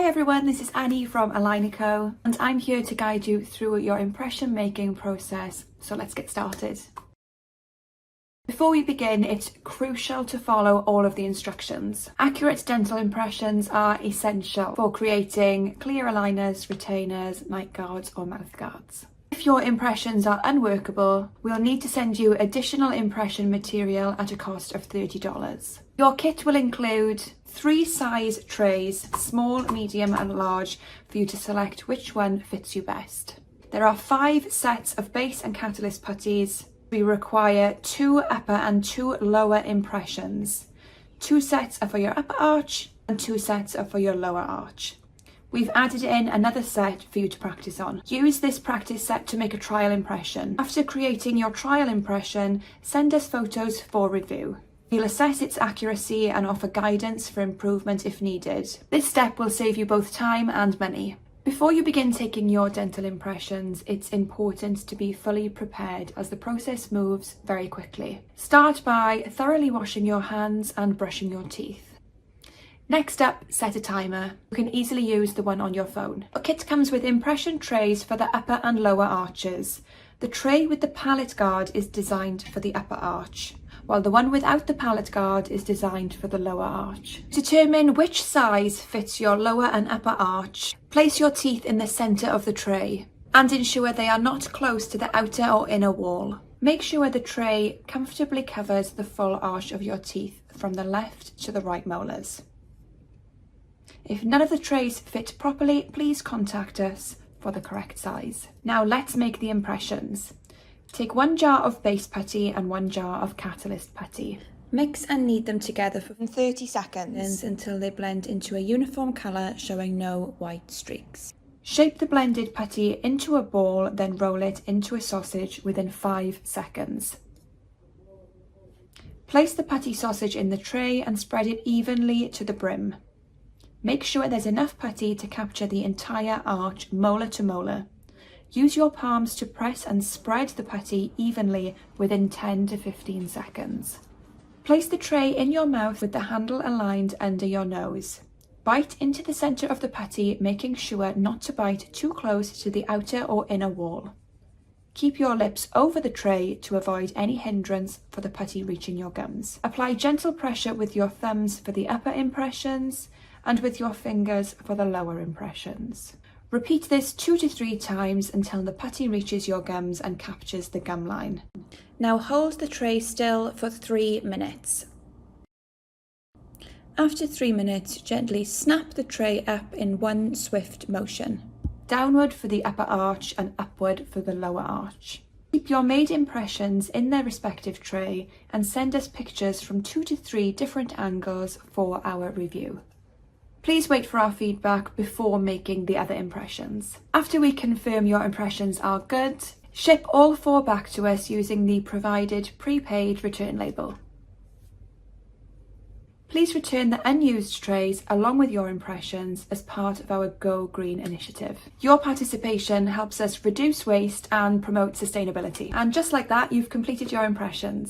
Hi everyone, this is Annie from ALIGNERCO and I'm here to guide you through your impression making process, so let's get started. Before we begin, it's crucial to follow all of the instructions. Accurate dental impressions are essential for creating clear aligners, retainers, night guards or mouth guards. If your impressions are unworkable, we'll need to send you additional impression material at a cost of $30. Your kit will include 3 size trays, small, medium and large, for you to select which one fits you best. There are 5 sets of base and catalyst putties. We require 2 upper and 2 lower impressions. 2 sets are for your upper arch and 2 sets are for your lower arch. We've added in another set for you to practice on. Use this practice set to make a trial impression. After creating your trial impression, send us photos for review. We'll assess its accuracy and offer guidance for improvement if needed. This step will save you both time and money. Before you begin taking your dental impressions, it's important to be fully prepared as the process moves very quickly. Start by thoroughly washing your hands and brushing your teeth. Next up, set a timer. You can easily use the one on your phone. Your kit comes with impression trays for the upper and lower arches. The tray with the pallet guard is designed for the upper arch, while the one without the pallet guard is designed for the lower arch. Determine which size fits your lower and upper arch. Place your teeth in the center of the tray and ensure they are not close to the outer or inner wall. Make sure the tray comfortably covers the full arch of your teeth from the left to the right molars. If none of the trays fit properly, please contact us for the correct size. Now let's make the impressions. Take 1 jar of base putty and 1 jar of catalyst putty. Mix and knead them together for 30 seconds until they blend into a uniform colour showing no white streaks. Shape the blended putty into a ball, then roll it into a sausage within 5 seconds. Place the putty sausage in the tray and spread it evenly to the brim. Make sure there's enough putty to capture the entire arch, molar to molar. Use your palms to press and spread the putty evenly within 10 to 15 seconds. Place the tray in your mouth with the handle aligned under your nose. Bite into the center of the putty, making sure not to bite too close to the outer or inner wall. Keep your lips over the tray to avoid any hindrance for the putty reaching your gums. Apply gentle pressure with your thumbs for the upper impressions and with your fingers for the lower impressions. Repeat this 2 to 3 times until the putty reaches your gums and captures the gum line. Now hold the tray still for 3 minutes. After 3 minutes, gently snap the tray up in one swift motion. Downward for the upper arch and upward for the lower arch. Keep your made impressions in their respective tray and send us pictures from 2 to 3 different angles for our review. Please wait for our feedback before making the other impressions. After we confirm your impressions are good, ship all 4 back to us using the provided prepaid return label. Please return the unused trays along with your impressions as part of our Go Green initiative. Your participation helps us reduce waste and promote sustainability. And just like that, you've completed your impressions.